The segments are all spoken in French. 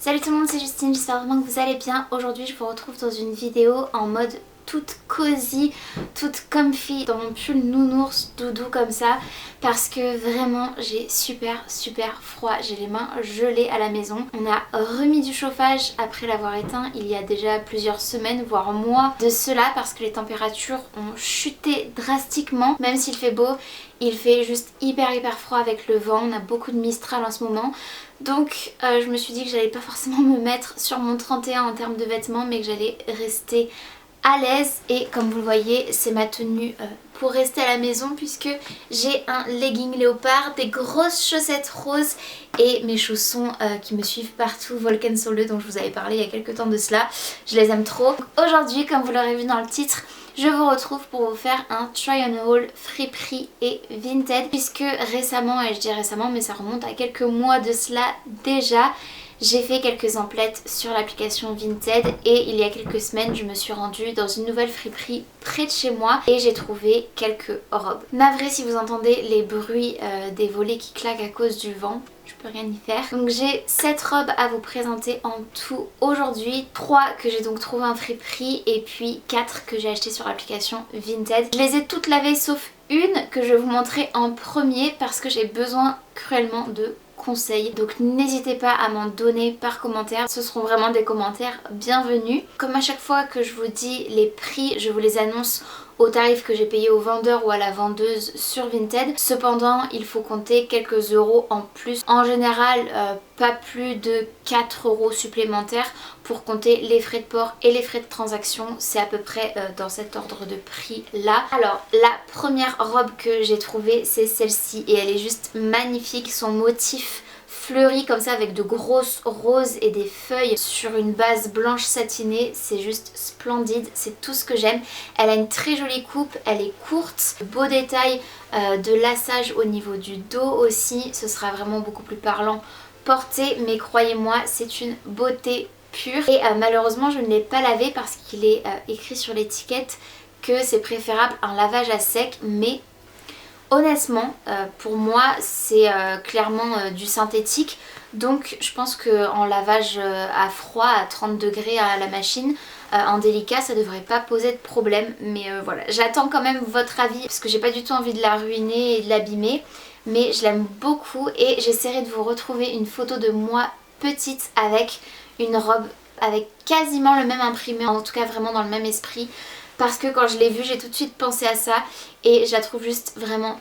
Salut tout le monde, c'est Justine, j'espère vraiment que vous allez bien. Aujourd'hui je vous retrouve dans une vidéo en mode toute cosy, toute comfy, dans mon pull nounours doudou comme ça, parce que vraiment j'ai super froid, j'ai les mains gelées à la maison. On a remis du chauffage après l'avoir éteint il y a déjà plusieurs semaines, voire mois de cela, parce que les températures ont chuté drastiquement. Même s'il fait beau, il fait juste hyper froid avec le vent, on a beaucoup de Mistral en ce moment. Donc je me suis dit que j'allais pas forcément me mettre sur mon 31 en termes de vêtements, mais que j'allais rester à l'aise. Et comme vous le voyez, c'est ma tenue pour rester à la maison, puisque j'ai un legging léopard, des grosses chaussettes roses et mes chaussons qui me suivent partout, Volcan Sole, dont je vous avais parlé il y a quelques temps de cela. Je les aime trop. Aujourd'hui, comme vous l'aurez vu dans le titre, je vous retrouve pour vous faire un try on haul friperie et vintage, puisque récemment, et je dis récemment mais ça remonte à quelques mois de cela déjà, j'ai fait quelques emplettes sur l'application Vinted et il y a quelques semaines je me suis rendue dans une nouvelle friperie près de chez moi et j'ai trouvé quelques robes. Navré si vous entendez les bruits des volets qui claquent à cause du vent, je peux rien y faire. Donc j'ai 7 robes à vous présenter en tout aujourd'hui, 3 que j'ai donc trouvé en friperie et puis 4 que j'ai acheté sur l'application Vinted. Je les ai toutes lavées sauf une que je vais vous montrer en premier parce que j'ai besoin cruellement de conseils, donc n'hésitez pas à m'en donner par commentaire, ce seront vraiment des commentaires bienvenus. Comme à chaque fois que je vous dis les prix, je vous les annonce au tarif que j'ai payé au vendeur ou à la vendeuse sur Vinted. Cependant, il faut compter quelques euros en plus. En général, pas plus de 4 euros supplémentaires pour compter les frais de port et les frais de transaction. C'est à peu près dans cet ordre de prix là. Alors, la première robe que j'ai trouvée, c'est celle-ci et elle est juste magnifique. Son motif fleuri comme ça avec de grosses roses et des feuilles sur une base blanche satinée, c'est juste splendide, c'est tout ce que j'aime. Elle a une très jolie coupe, elle est courte, beau détail de lassage au niveau du dos aussi, ce sera vraiment beaucoup plus parlant porté, mais croyez-moi c'est une beauté pure. Et malheureusement je ne l'ai pas lavé parce qu'il est écrit sur l'étiquette que c'est préférable un lavage à sec, mais honnêtement, pour moi, c'est clairement du synthétique, donc je pense qu'en lavage à froid, à 30 degrés à la machine, en délicat, ça devrait pas poser de problème. Mais voilà, j'attends quand même votre avis, parce que j'ai pas du tout envie de la ruiner et de l'abîmer, mais je l'aime beaucoup et j'essaierai de vous retrouver une photo de moi petite avec une robe avec quasiment le même imprimé, en tout cas vraiment dans le même esprit. Parce que quand je l'ai vue, j'ai tout de suite pensé à ça et je la trouve juste vraiment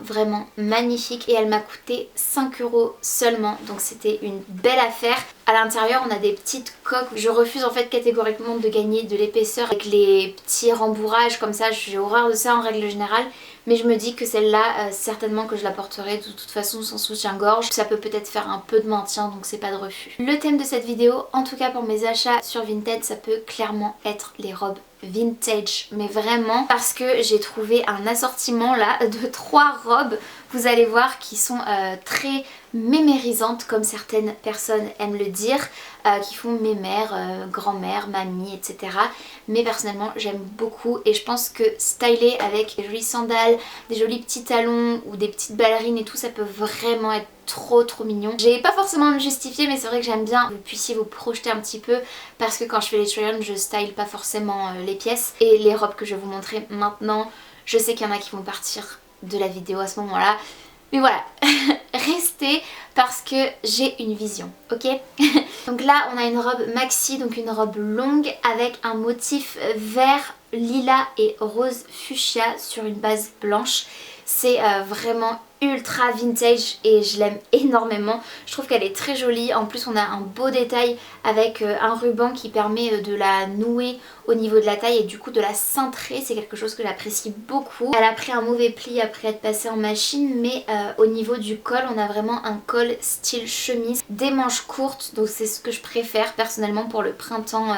magnifique et elle m'a coûté 5 euros seulement, donc c'était une belle affaire. À l'intérieur on a des petites coques, je refuse en fait catégoriquement de gagner de l'épaisseur avec les petits rembourrages comme ça, j'ai horreur de ça en règle générale. Mais je me dis que celle-là, certainement que je la porterai de toute façon sans soutien-gorge. Ça peut peut-être faire un peu de maintien, donc c'est pas de refus. Le thème de cette vidéo, en tout cas pour mes achats sur Vinted, ça peut clairement être les robes vintage, mais vraiment parce que j'ai trouvé un assortiment là de 3 robes, vous allez voir, qui sont très mémérisantes comme certaines personnes aiment le dire, qui font mémère, grand-mère, mamie, etc. Mais personnellement j'aime beaucoup et je pense que styler avec des jolies sandales, des jolis petits talons ou des petites ballerines et tout, ça peut vraiment être trop mignon. J'ai pas forcément à me justifier, mais c'est vrai que j'aime bien que vous puissiez vous projeter un petit peu, parce que quand je fais les try-on, je style pas forcément les pièces. Et les robes que je vais vous montrer maintenant, je sais qu'il y en a qui vont partir de la vidéo à ce moment là, mais voilà, restez parce que j'ai une vision, ok? Donc là on a une robe maxi, donc une robe longue avec un motif vert, lilas et rose fuchsia sur une base blanche. C'est vraiment ultra vintage et je l'aime énormément. Je trouve qu'elle est très jolie. En plus on a un beau détail avec un ruban qui permet de la nouer au niveau de la taille et du coup de la cintrer. C'est quelque chose que j'apprécie beaucoup. Elle a pris un mauvais pli après être passée en machine, mais au niveau du col on a vraiment un col style chemise, des manches courtes, donc c'est ce que je préfère personnellement pour le printemps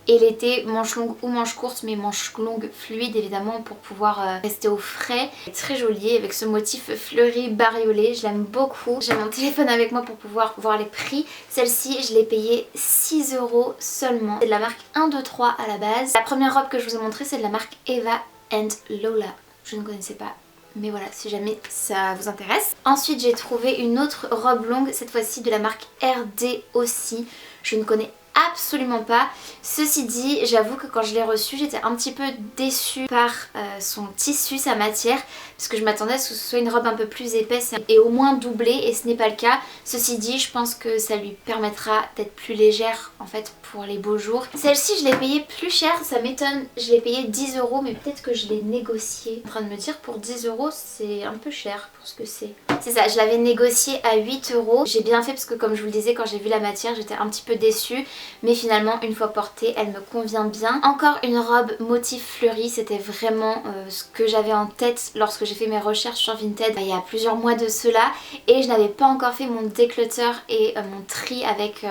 et l'été, manches longues ou manches courtes, mais manches longues fluides évidemment pour pouvoir rester au frais. Très jolie avec ce motif fleuri bariolé, je l'aime beaucoup. J'ai mon téléphone avec moi pour pouvoir voir les prix. Celle-ci je l'ai payée 6 euros seulement. C'est de la marque 1, 2, 3 à la base. La première robe que je vous ai montrée c'est de la marque Eva and Lola. Je ne connaissais pas, mais voilà, si jamais ça vous intéresse. Ensuite j'ai trouvé une autre robe longue, cette fois-ci de la marque RD aussi. je ne connais absolument pas. Ceci dit, j'avoue que quand je l'ai reçu, j'étais un petit peu déçue par son tissu, sa matière, parce que je m'attendais à ce que ce soit une robe un peu plus épaisse et au moins doublée, et ce n'est pas le cas. Ceci dit, je pense que ça lui permettra d'être plus légère en fait pour les beaux jours. Celle-ci, je l'ai payée plus cher, ça m'étonne. Je l'ai payée 10 €, mais peut-être que je l'ai négociée. Je suis en train de me dire, pour 10 € c'est un peu cher pour ce que c'est. C'est ça, je l'avais négociée à 8 €. J'ai bien fait parce que comme je vous le disais, quand j'ai vu la matière, j'étais un petit peu déçue. Mais finalement, une fois portée, elle me convient bien. Encore une robe motif fleuri, c'était vraiment ce que j'avais en tête lorsque j'ai fait mes recherches sur Vinted il y a plusieurs mois de cela. Et je n'avais pas encore fait mon déclutter et mon tri avec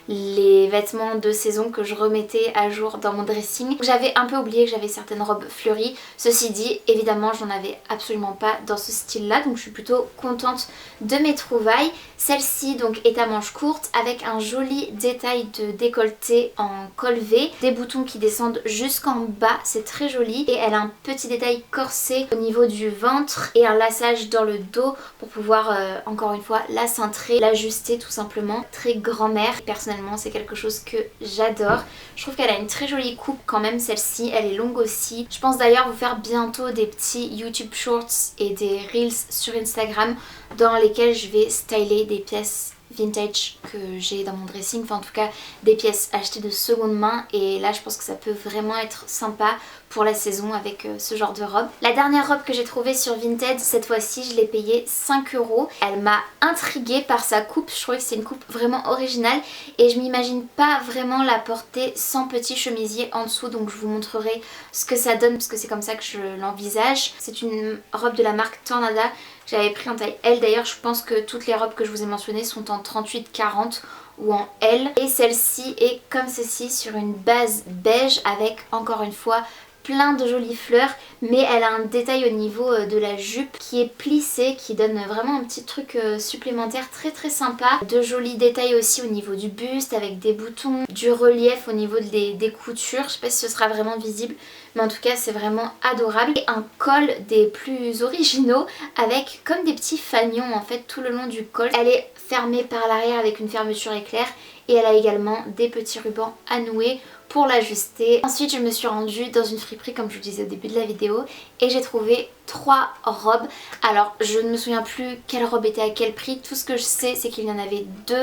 les vêtements de saison que je remettais à jour dans mon dressing. J'avais un peu oublié que j'avais certaines robes fleuries. Ceci dit, évidemment, j'en avais absolument pas dans ce style là, donc je suis plutôt contente de mes trouvailles. Celle-ci donc est à manches courtes avec un joli détail de décolleté en col V, des boutons qui descendent jusqu'en bas, c'est très joli, et elle a un petit détail corsé au niveau du ventre et un laçage dans le dos pour pouvoir encore une fois la cintrer, l'ajuster tout simplement. Très grand-mère, personnellement c'est quelque chose que j'adore. Je trouve qu'elle a une très jolie coupe quand même, celle-ci, elle est longue aussi. Je pense d'ailleurs vous faire bientôt des petits YouTube Shorts et des Reels sur Instagram dans lesquels je vais styler des pièces vintage que j'ai dans mon dressing, enfin en tout cas des pièces achetées de seconde main, et là je pense que ça peut vraiment être sympa pour la saison avec ce genre de robe. La dernière robe que j'ai trouvée sur Vinted, cette fois-ci je l'ai payée 5 €. Elle m'a intriguée par sa coupe, je trouvais que c'est une coupe vraiment originale et je m'imagine pas vraiment la porter sans petit chemisier en dessous, donc je vous montrerai ce que ça donne parce que c'est comme ça que je l'envisage. C'est une robe de la marque Tornada. J'avais pris en taille L, d'ailleurs je pense que toutes les robes que je vous ai mentionnées sont en 38-40 ou en L. Et celle-ci est comme ceci sur une base beige avec encore une fois plein de jolies fleurs, mais elle a un détail au niveau de la jupe qui est plissé, qui donne vraiment un petit truc supplémentaire très sympa. De jolis détails aussi au niveau du buste avec des boutons, du relief au niveau des coutures. Je sais pas si ce sera vraiment visible, mais en tout cas c'est vraiment adorable. Et un col des plus originaux avec comme des petits fanions en fait tout le long du col. Elle est fermée par l'arrière avec une fermeture éclair et elle a également des petits rubans à nouer pour l'ajuster. Ensuite je me suis rendue dans une friperie comme je vous disais au début de la vidéo et j'ai trouvé 3 robes. Alors je ne me souviens plus quelle robe était à quel prix, tout ce que je sais c'est qu'il y en avait 2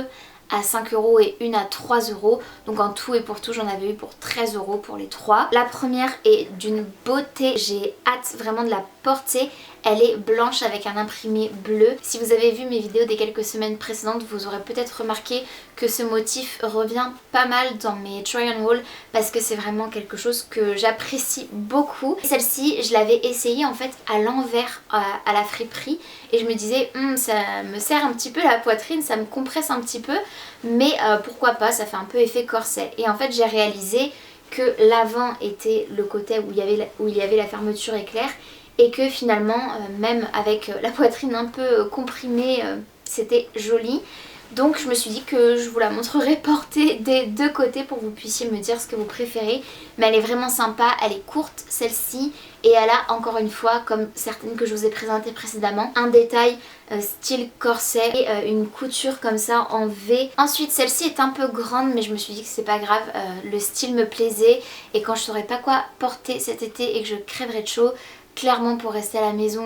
à 5 € et une à 3 €. Donc en tout et pour tout j'en avais eu pour 13 € pour les 3. La première est d'une beauté, j'ai hâte vraiment de la porter. Elle est blanche avec un imprimé bleu. Si vous avez vu mes vidéos des quelques semaines précédentes, vous aurez peut-être remarqué que ce motif revient pas mal dans mes try on haul parce que c'est vraiment quelque chose que j'apprécie beaucoup. Celle-ci, je l'avais essayée en fait à l'envers à la friperie et je me disais ça me serre un petit peu la poitrine, ça me compresse un petit peu, mais pourquoi pas, ça fait un peu effet corset. Et en fait j'ai réalisé que l'avant était le côté où il y avait la fermeture éclair et que finalement même avec la poitrine un peu comprimée c'était joli. Donc je me suis dit que je vous la montrerai portée des deux côtés pour que vous puissiez me dire ce que vous préférez. Mais elle est vraiment sympa, elle est courte celle-ci et elle a encore une fois, comme certaines que je vous ai présentées précédemment, un détail style corset et une couture comme ça en V. Ensuite celle-ci est un peu grande mais je me suis dit que c'est pas grave, le style me plaisait et quand je saurais pas quoi porter cet été et que je crèverais de chaud, clairement pour rester à la maison,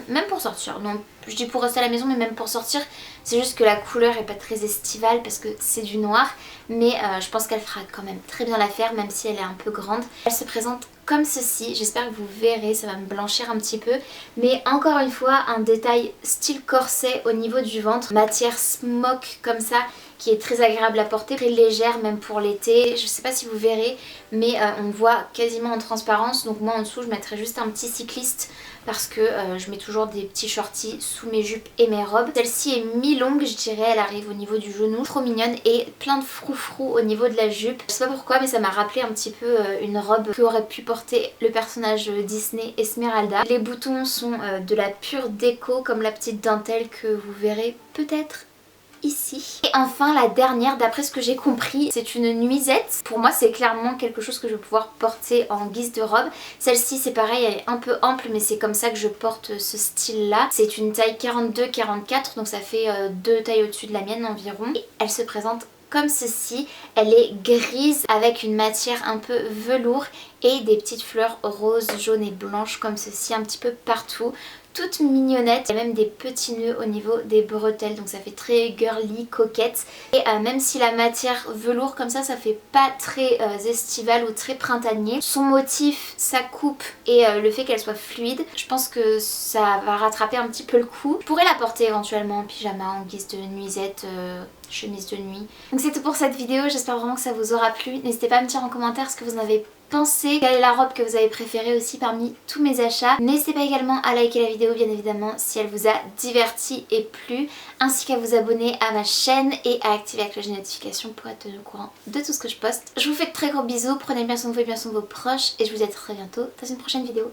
même pour sortir, non je dis pour rester à la maison mais même pour sortir, c'est juste que la couleur est pas très estivale parce que c'est du noir, mais je pense qu'elle fera quand même très bien l'affaire même si elle est un peu grande. Elle se présente comme ceci, j'espère que vous verrez, ça va me blanchir un petit peu, mais encore une fois un détail style corset au niveau du ventre, matière smoke comme ça qui est très agréable à porter, très légère même pour l'été. Je sais pas si vous verrez mais on voit quasiment en transparence, donc moi en dessous je mettrai juste un petit cycliste parce que je mets toujours des petits shorties sous mes jupes et mes robes. Celle-ci est mi-longue je dirais, elle arrive au niveau du genou, trop mignonne et plein de froufrous au niveau de la jupe. Je sais pas pourquoi mais ça m'a rappelé un petit peu une robe qu'aurait pu porter le personnage Disney Esmeralda. Les boutons sont de la pure déco comme la petite dentelle que vous verrez peut-être ici. Et enfin la dernière, d'après ce que j'ai compris, c'est une nuisette. Pour moi c'est clairement quelque chose que je vais pouvoir porter en guise de robe. Celle-ci c'est pareil, elle est un peu ample mais c'est comme ça que je porte ce style là. C'est une taille 42-44 donc ça fait 2 tailles au-dessus de la mienne environ. Et elle se présente comme ceci. Elle est grise avec une matière un peu velours et des petites fleurs roses, jaunes et blanches comme ceci un petit peu partout. Toute mignonnette, il y a même des petits nœuds au niveau des bretelles, donc ça fait très girly, coquette. Et même si la matière velours comme ça fait pas très estival ou très printanier, son motif, sa coupe et le fait qu'elle soit fluide, je pense que ça va rattraper un petit peu le coup. Je pourrais la porter éventuellement en pyjama, en guise de nuisette, chemise de nuit. Donc c'est tout pour cette vidéo, j'espère vraiment que ça vous aura plu. N'hésitez pas à me dire en commentaire ce que vous en avez pensé, quelle est la robe que vous avez préférée aussi parmi tous mes achats. N'hésitez pas également à liker la vidéo bien évidemment si elle vous a diverti et plu, ainsi qu'à vous abonner à ma chaîne et à activer la cloche de notification pour être tenu au courant de tout ce que je poste. Je vous fais de très gros bisous, prenez bien soin de vous et bien soin de vos proches et je vous dis à très bientôt dans une prochaine vidéo.